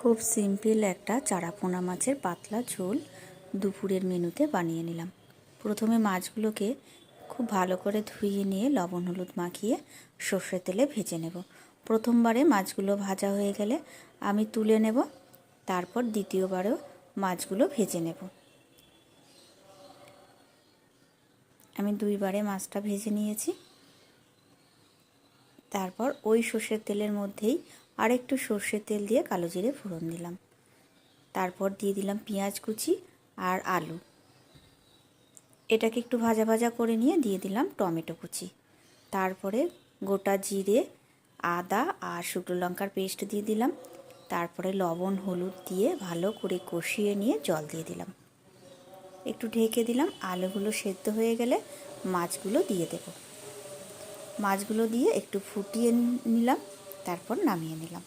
খুব সিম্পল একটা চারাপোনা মাছের পাতলা ঝোল দুপুরের মেনুতে বানিয়ে নিলাম। প্রথমে মাছগুলোকে খুব ভালো করে ধুয়ে নিয়ে লবণ হলুদ মাখিয়ে সর্ষের তেলে ভেজে নেব। প্রথমবারে মাছগুলো ভাজা হয়ে গেলে আমি তুলে নেব, তারপর দ্বিতীয়বারেও মাছগুলো ভেজে নেব। আমি দুইবারে মাছটা ভেজে নিয়েছি। তারপর ওই সর্ষের তেলের মধ্যেই আরেকটু সর্ষের তেল দিয়ে কালো জিরে ফোড়ন দিলাম। তারপর দিয়ে দিলাম পেঁয়াজ কুচি আর আলু। এটাকে একটু ভাজা ভাজা করে নিয়ে দিয়ে দিলাম টমেটো কুচি। তারপরে গোটা জিরে, আদা আর শুকনো লঙ্কার পেস্ট দিয়ে দিলাম। তারপরে লবণ হলুদ দিয়ে ভালো করে কষিয়ে নিয়ে জল দিয়ে দিলাম। একটু ঢেকে দিলাম। আলুগুলো সেদ্ধ হয়ে গেলে মাছগুলো দিয়ে দেব। মাছগুলো দিয়ে একটু ফুটিয়ে নিলাম, তারপর নামিয়ে নিলাম।